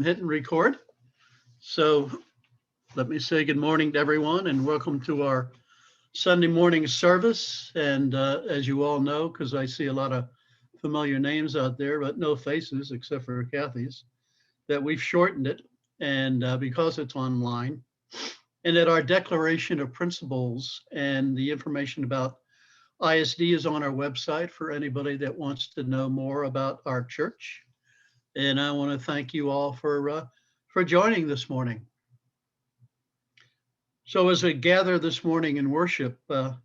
Hitting record. So let me say good morning to everyone and welcome to our Sunday morning service. And as you all know, because I see a lot of familiar names out there, but no faces except for Kathy's, that we've shortened it. And because it's online, and that our declaration of principles and the information about ISD is on our website for anybody that wants to know more about our church. And I want to thank you all for joining this morning. So as we gather this morning in worship, I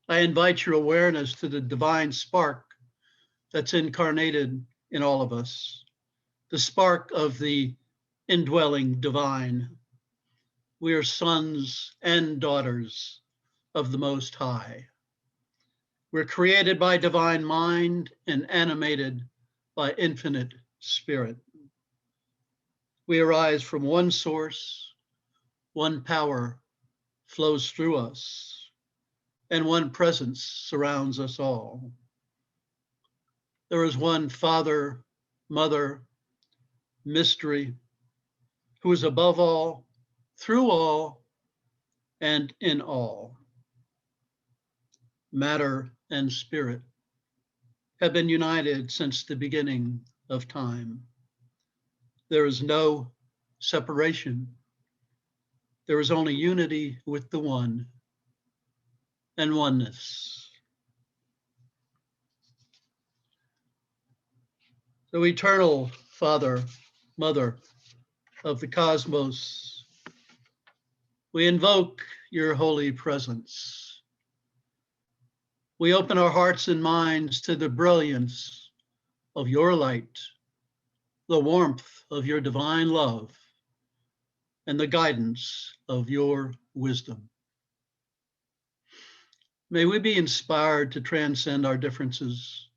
invite your awareness to the divine spark that's incarnated in all of us, the spark of the indwelling divine. We are sons and daughters of the Most High. We're created by divine mind and animated by infinite spirit. We arise from one source, one power flows through us, and one presence surrounds us all. There is one Father, Mother, mystery, who is above all, through all, and in all. Matter and spirit have been united since the beginning of time. There is no separation. There is only unity with the one and oneness. So eternal Father, Mother of the cosmos, we invoke your holy presence. We open our hearts and minds to the brilliance of your light, the warmth of your divine love, and the guidance of your wisdom. May we be inspired to transcend our differences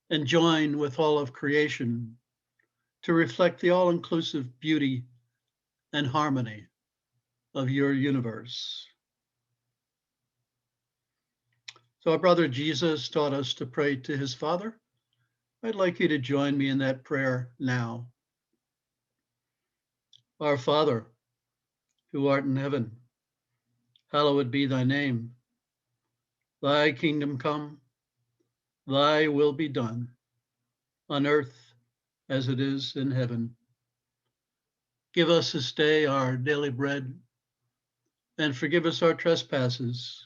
and join with all of creation to reflect the all-inclusive beauty and harmony of your universe. So our brother Jesus taught us to pray to his Father. I'd like you to join me in that prayer now. Our Father, who art in heaven, hallowed be thy name. Thy kingdom come, thy will be done, on earth as it is in heaven. Give us this day our daily bread, and forgive us our trespasses,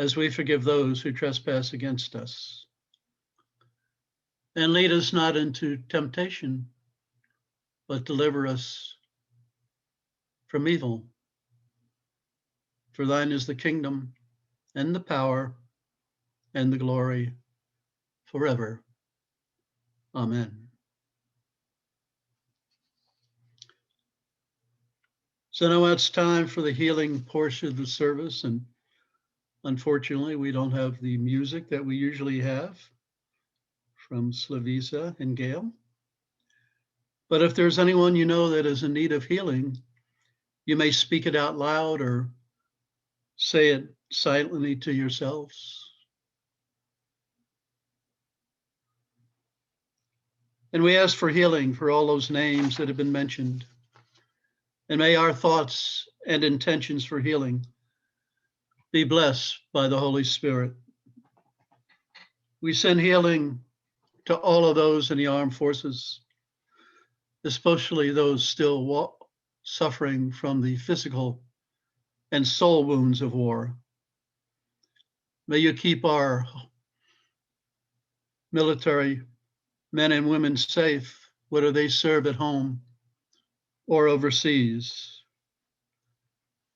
as we forgive those who trespass against us. And lead us not into temptation, but deliver us from evil. For thine is the kingdom, and the power, and the glory, forever. Amen. So now it's time for the healing portion of the service, and unfortunately, we don't have the music that we usually have from Slavisa and Gail. But if there's anyone you know that is in need of healing, you may speak it out loud or say it silently to yourselves. And we ask for healing for all those names that have been mentioned. And may our thoughts and intentions for healing be blessed by the Holy Spirit. We send healing to all of those in the armed forces, especially those still suffering from the physical and soul wounds of war. May you keep our military men and women safe, whether they serve at home or overseas.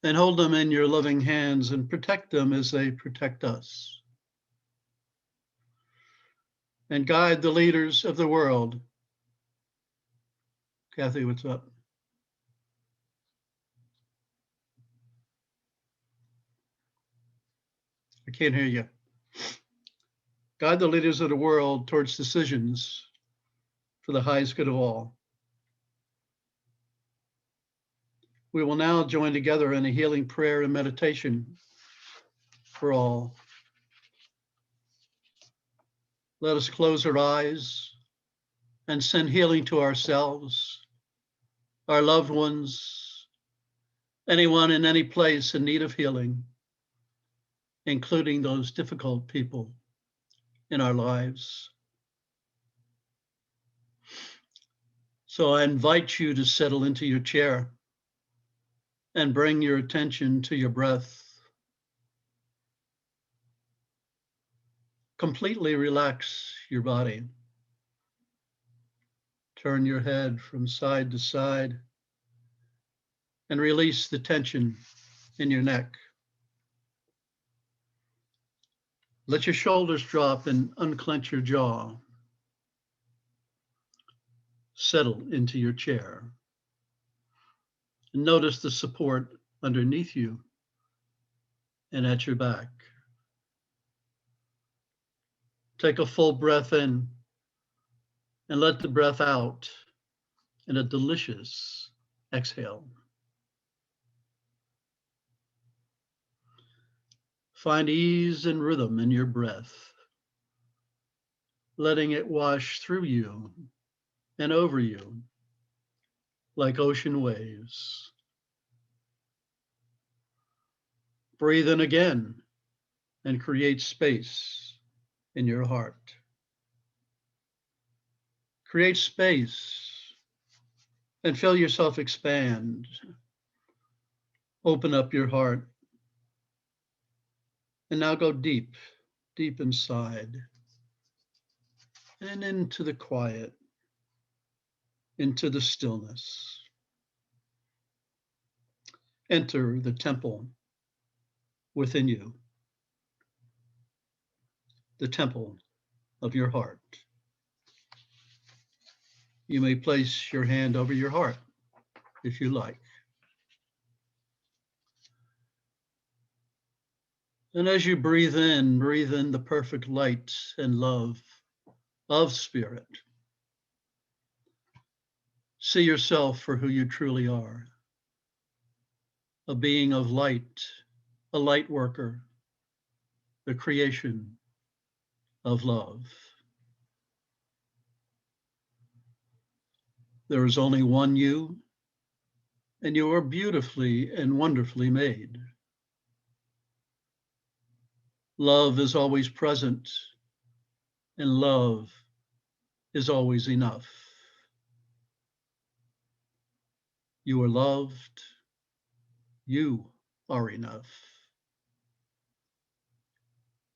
And hold them in your loving hands and protect them as they protect us. And guide the leaders of the world. Kathy, what's up? I can't hear you. Guide the leaders of the world towards decisions for the highest good of all. We will now join together in a healing prayer and meditation for all. Let us close our eyes and send healing to ourselves, our loved ones, anyone in any place in need of healing, including those difficult people in our lives. So I invite you to settle into your chair and bring your attention to your breath. Completely relax your body. Turn your head from side to side and release the tension in your neck. Let your shoulders drop and unclench your jaw. Settle into your chair. And notice the support underneath you and at your back. Take a full breath in and let the breath out in a delicious exhale. Find ease and rhythm in your breath, letting it wash through you and over you like ocean waves. Breathe in again and create space in your heart. Create space and feel yourself expand. Open up your heart. And now go deep, deep inside and into the quiet, into the stillness. Enter the temple within you, the temple of your heart. You may place your hand over your heart if you like. And as you breathe in the perfect light and love of spirit. See yourself for who you truly are, a being of light, a light worker, the creation of love. There is only one you, and you are beautifully and wonderfully made. Love is always present, and love is always enough. You are loved. You are enough.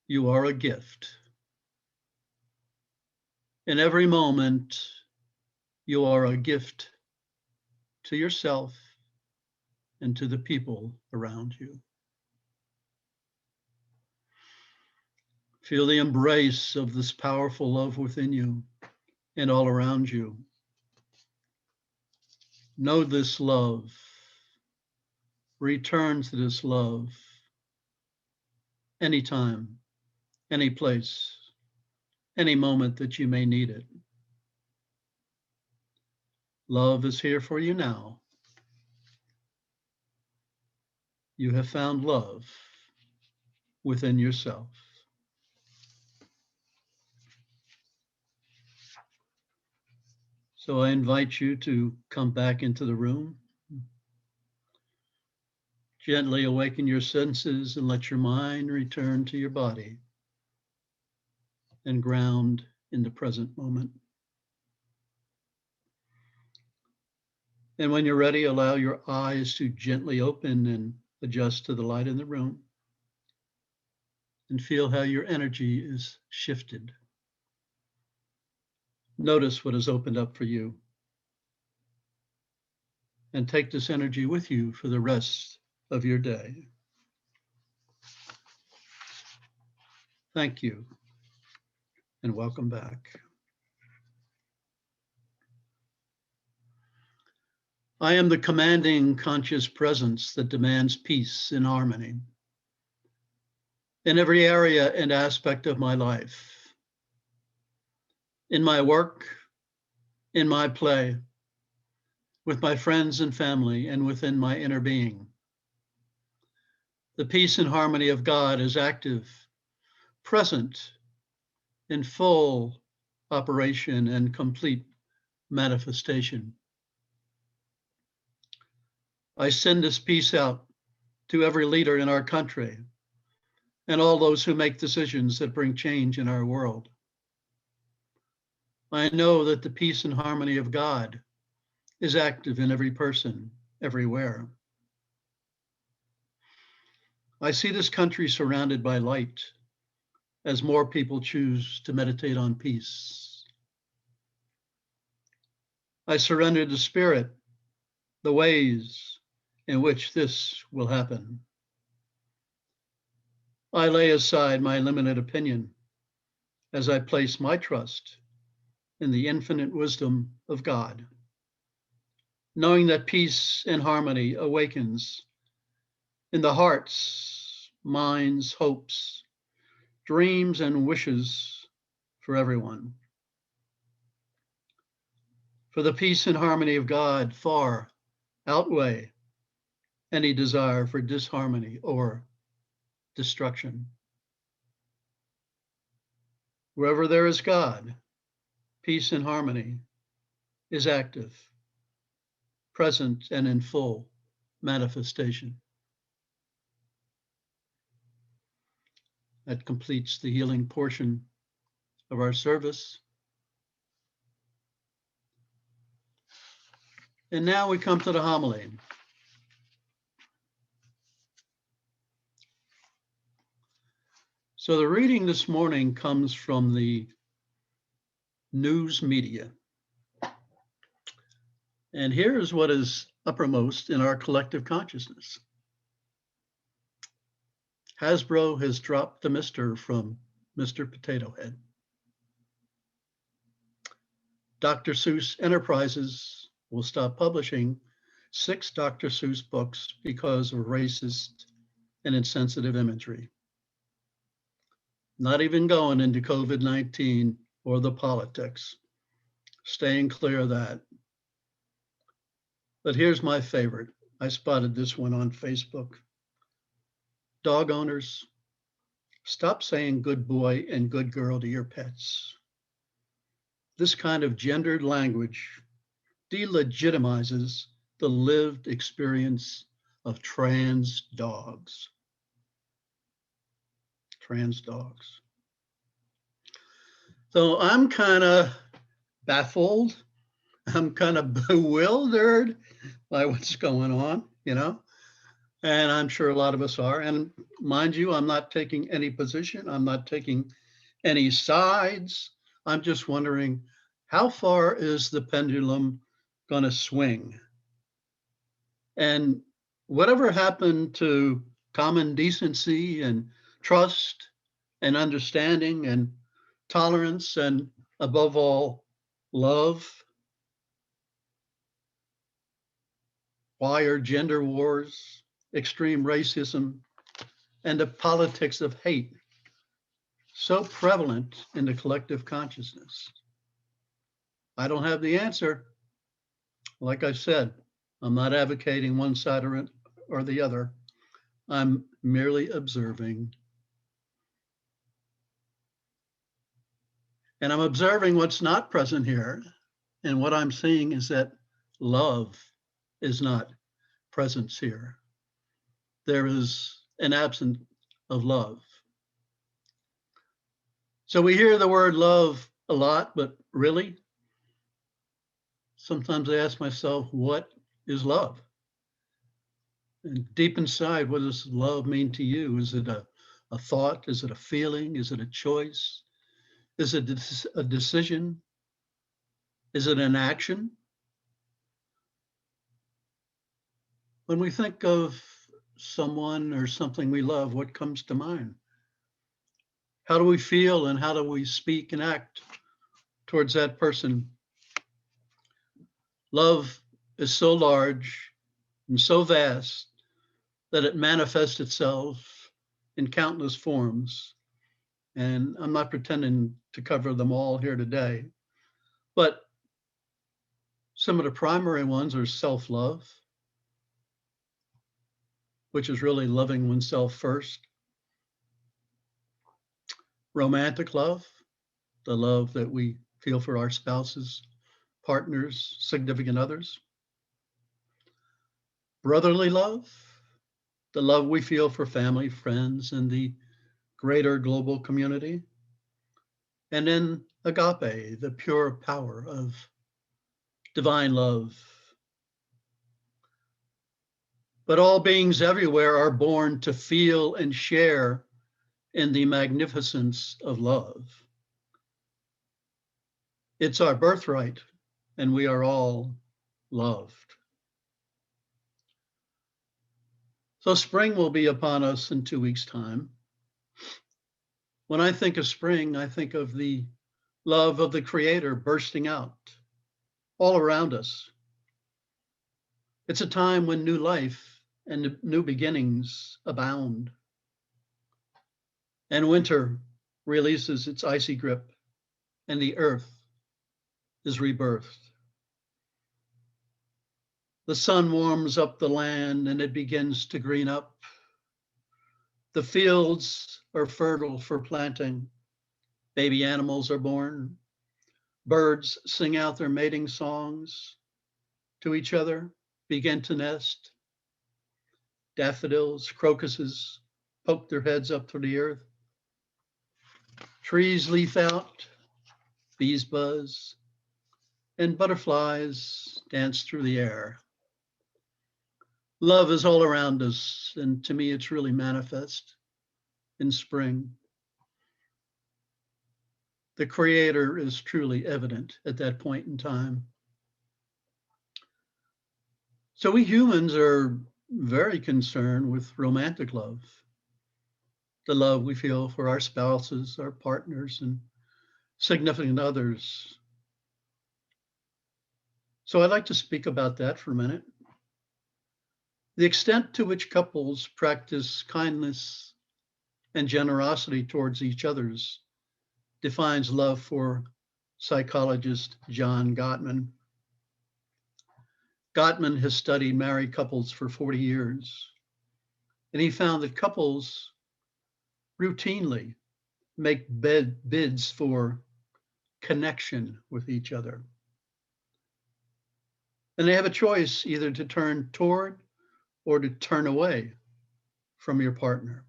You are a gift. In every moment, you are a gift to yourself and to the people around you. Feel the embrace of this powerful love within you and all around you. Know this love. Return to this love anytime, any place, any moment that you may need it. Love is here for you now. You have found love within yourself. So I invite you to come back into the room. Gently awaken your senses and let your mind return to your body and ground in the present moment. And when you're ready, allow your eyes to gently open and adjust to the light in the room and feel how your energy is shifted. Notice what has opened up for you and take this energy with you for the rest of your day. Thank you and welcome back. I am the commanding conscious presence that demands peace and harmony in every area and aspect of my life, in my work, in my play, with my friends and family, and within my inner being. The peace and harmony of God is active, present, in full operation and complete manifestation. I send this peace out to every leader in our country and all those who make decisions that bring change in our world. I know that the peace and harmony of God is active in every person, everywhere. I see this country surrounded by light as more people choose to meditate on peace. I surrender to Spirit the ways in which this will happen. I lay aside my limited opinion as I place my trust in the infinite wisdom of God, knowing that peace and harmony awakens in the hearts, minds, hopes, dreams, and wishes for everyone. For the peace and harmony of God far outweigh any desire for disharmony or destruction. Wherever there is God, peace and harmony is active, present, and in full manifestation. That completes the healing portion of our service. And now we come to the homily. So the reading this morning comes from the news media. And here is what is uppermost in our collective consciousness. Hasbro has dropped the Mr. from Mr. Potato Head. Dr. Seuss Enterprises will stop publishing 6 Dr. Seuss books because of racist and insensitive imagery. Not even going into COVID-19 or the politics, staying clear of that. But here's my favorite. I spotted this one on Facebook. Dog owners, stop saying good boy and good girl to your pets. This kind of gendered language delegitimizes the lived experience of trans dogs. Trans dogs. So I'm kind of baffled. I'm kind of bewildered by what's going on, and I'm sure a lot of us are. And mind you, I'm not taking any position. I'm not taking any sides. I'm just wondering, how far is the pendulum going to swing? And whatever happened to common decency and trust and understanding and tolerance and, above all, love? Why are gender wars, extreme racism, and the politics of hate so prevalent in the collective consciousness? I don't have the answer. Like I said, I'm not advocating one side or the other. I'm merely observing. And I'm observing what's not present here. And what I'm seeing is that love is not present here. There is an absence of love. So we hear the word love a lot, but really, sometimes I ask myself, what is love? And deep inside, what does love mean to you? Is it a thought? Is it a feeling? Is it a choice? Is it a decision? Is it an action? When we think of someone or something we love, what comes to mind? How do we feel and how do we speak and act towards that person? Love is so large and so vast that it manifests itself in countless forms. And I'm not pretending to cover them all here today, but some of the primary ones are self-love, which is really loving oneself first. Romantic love, the love that we feel for our spouses, partners, significant others. Brotherly love, the love we feel for family, friends, and the greater global community. And then agape, the pure power of divine love. But all beings everywhere are born to feel and share in the magnificence of love. It's our birthright, and we are all loved. So spring will be upon us in 2 weeks' time. When I think of spring, I think of the love of the Creator bursting out all around us. It's a time when new life and new beginnings abound. And winter releases its icy grip, and the earth is rebirthed. The sun warms up the land and it begins to green up. The fields are fertile for planting. Baby animals are born. Birds sing out their mating songs to each other, begin to nest. Daffodils, crocuses poke their heads up through the earth. Trees leaf out, bees buzz, and butterflies dance through the air. Love is all around us, and to me, it's really manifest in spring. The Creator is truly evident at that point in time. So we humans are very concerned with romantic love, the love we feel for our spouses, our partners, and significant others. So I'd like to speak about that for a minute. The extent to which couples practice kindness and generosity towards each others defines love for psychologist John Gottman. Gottman has studied married couples for 40 years, and he found that couples routinely make bids for connection with each other. And they have a choice either to turn toward or to turn away from your partner.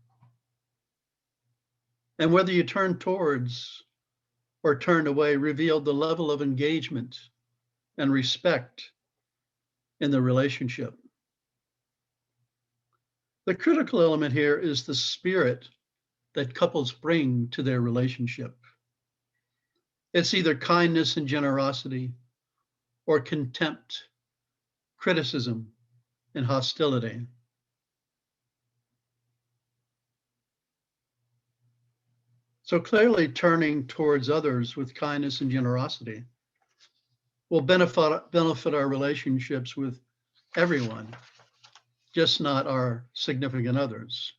And whether you turn towards or turn away revealed the level of engagement and respect in the relationship. The critical element here is the spirit that couples bring to their relationship. It's either kindness and generosity or contempt, criticism, and hostility. So clearly turning towards others with kindness and generosity will benefit our relationships with everyone, just not our significant others.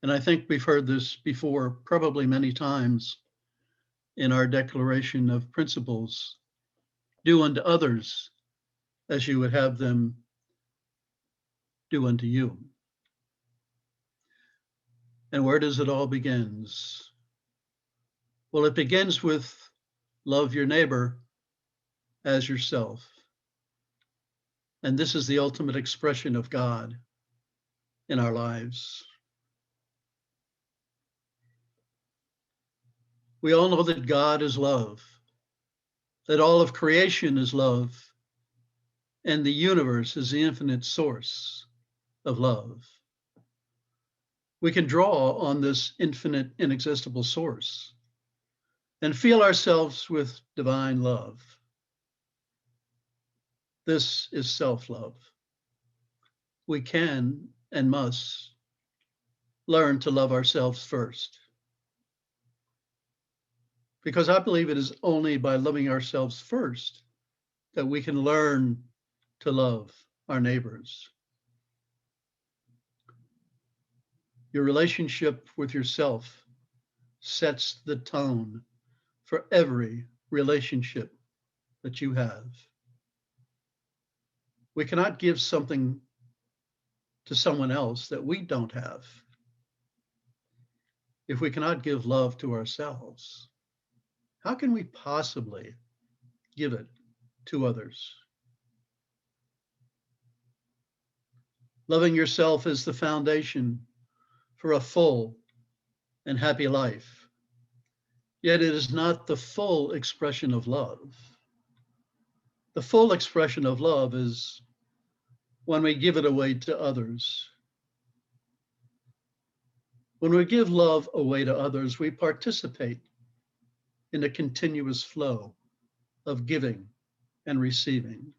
And I think we've heard this before, probably many times in our declaration of principles. Do unto others as you would have them do unto you. And where does it all begins? Well, it begins with love your neighbor as yourself. And this is the ultimate expression of God in our lives. We all know that God is love, that all of creation is love, and the universe is the infinite source of love. We can draw on this infinite, inexhaustible source and feel ourselves with divine love. This is self-love. We can and must learn to love ourselves first. Because I believe it is only by loving ourselves first that we can learn to love our neighbors. Your relationship with yourself sets the tone for every relationship that you have. We cannot give something to someone else that we don't have if we cannot give love to ourselves. How can we possibly give it to others. Loving yourself is the foundation for a full and happy life. Yet it is not the full expression of love. The full expression of love is when we give it away to others. When we give love away to others, we participate in a continuous flow of giving and receiving.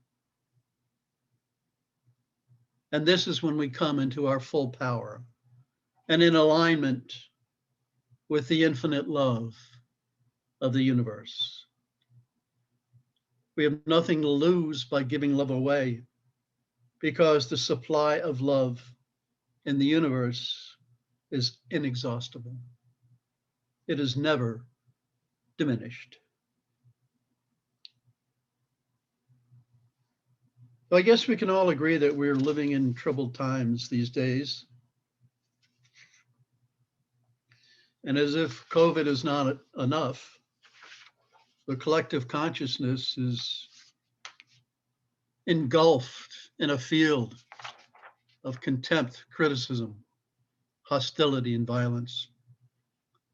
And this is when we come into our full power and in alignment with the infinite love of the universe. We have nothing to lose by giving love away because the supply of love in the universe is inexhaustible. It is never diminished. So I guess we can all agree that we're living in troubled times these days. And as if COVID is not enough, the collective consciousness is engulfed in a field of contempt, criticism, hostility, and violence.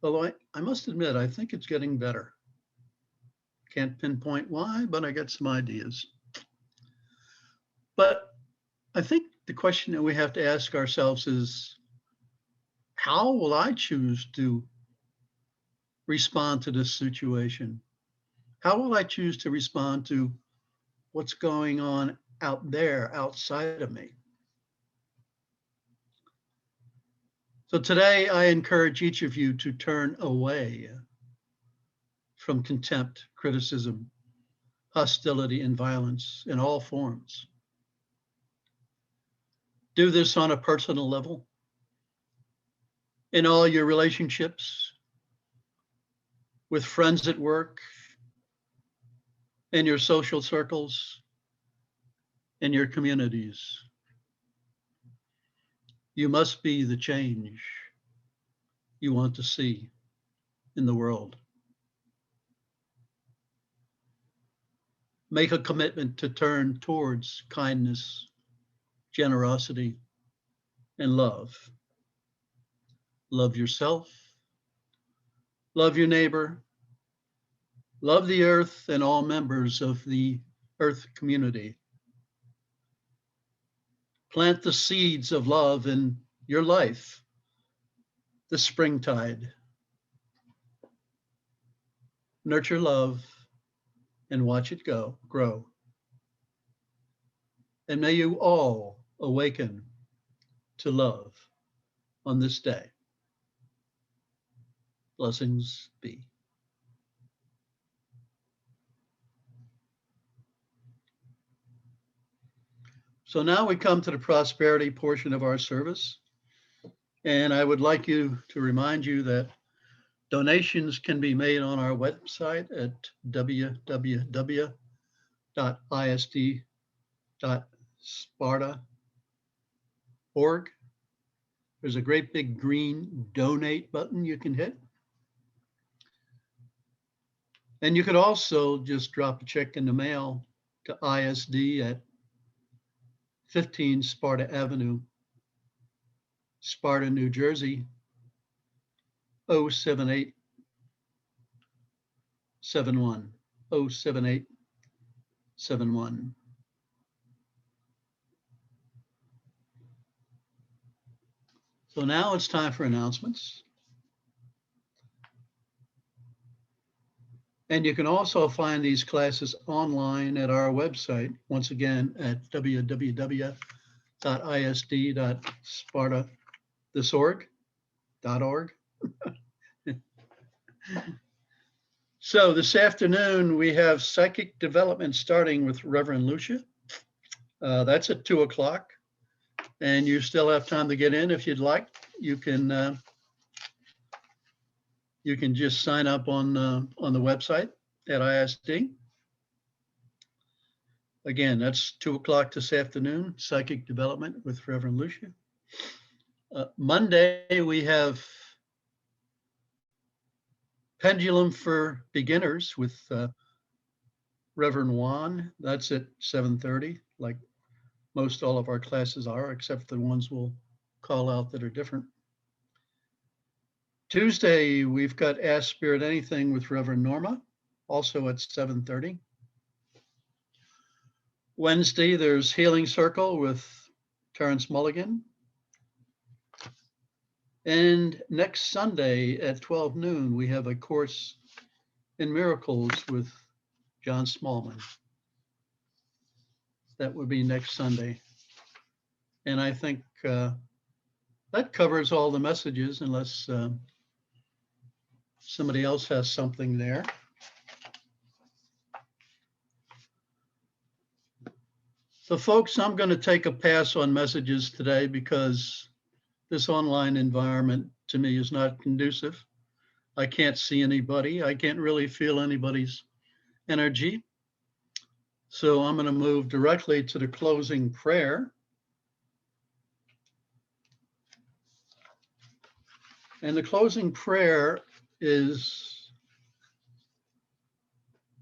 Although I must admit, I think it's getting better. Can't pinpoint why, but I got some ideas. But I think the question that we have to ask ourselves is, how will I choose to respond to this situation? How will I choose to respond to what's going on out there, outside of me? So today, I encourage each of you to turn away from contempt, criticism, hostility, and violence in all forms. Do this on a personal level, in all your relationships, with friends at work, in your social circles, in your communities. You must be the change you want to see in the world. Make a commitment to turn towards kindness, generosity, and love. Love yourself, love your neighbor, love the earth and all members of the earth community. Plant the seeds of love in your life, the springtide. Nurture love and watch it grow. And may you all awaken to love on this day. Blessings be. So now we come to the prosperity portion of our service. And I would like to remind you that donations can be made on our website at www.isd.sparta.org. There's a great big green donate button you can hit. And you could also just drop a check in the mail to ISD at 15 Sparta Avenue, Sparta, New Jersey, 07871, 07871. So now it's time for announcements. And you can also find these classes online at our website, once again, at www.isd.sparta.org. So this afternoon, we have psychic development starting with Reverend Lucia. That's at 2 o'clock. And you still have time to get in if you'd like. You can just sign up on the website at ISD. Again, that's 2 o'clock this afternoon, psychic development with Reverend Lucia. Monday, we have Pendulum for Beginners with Reverend Juan, that's at 7:30, like most all of our classes are, except the ones we'll call out that are different. Tuesday, we've got Ask Spirit Anything with Reverend Norma, also at 7:30. Wednesday, there's Healing Circle with Terrence Mulligan. And next Sunday at 12 noon, we have a Course in Miracles with John Smallman. That would be next Sunday. And I think that covers all the messages, unless somebody else has something there. So folks, I'm going to take a pass on messages today because this online environment to me is not conducive. I can't see anybody. I can't really feel anybody's energy. So I'm going to move directly to the closing prayer. And the closing prayer is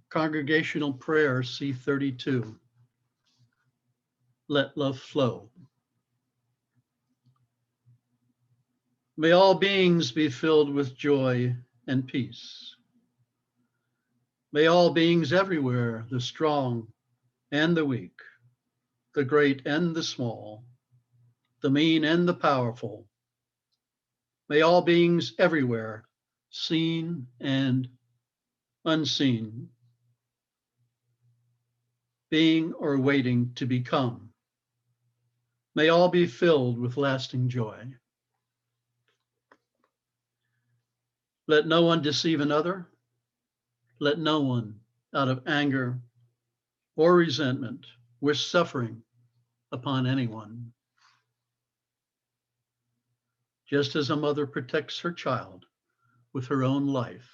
Congregational Prayer C32. Let love flow. May all beings be filled with joy and peace. May all beings everywhere, the strong and the weak, the great and the small, the mean and the powerful, may all beings everywhere, seen and unseen, being or waiting to become, may all be filled with lasting joy. Let no one deceive another. Let no one, out of anger or resentment, wish suffering upon anyone. Just as a mother protects her child with her own life,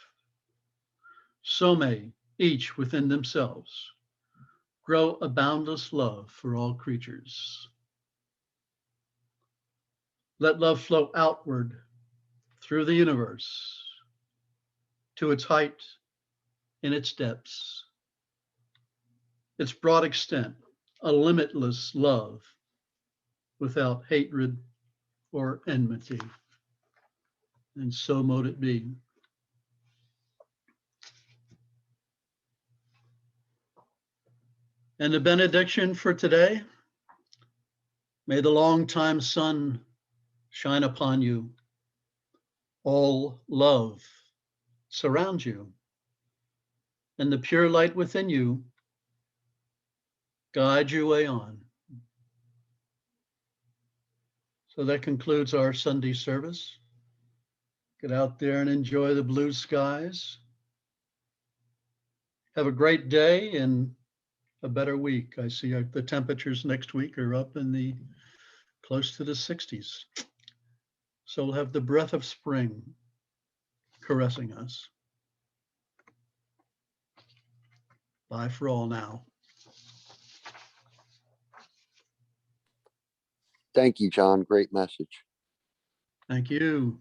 so may each within themselves grow a boundless love for all creatures. Let love flow outward through the universe to its height and its depths, its broad extent, a limitless love without hatred or enmity. And so mote it be. And the benediction for today: may the long-time sun shine upon you, all love surround you, and the pure light within you guide your way on. So that concludes our Sunday service. Get out there and enjoy the blue skies. Have a great day and a better week. I see the temperatures next week are up in the close to the 60s. So we'll have the breath of spring caressing us. Bye for all now. Thank you, John. Great message. Thank you.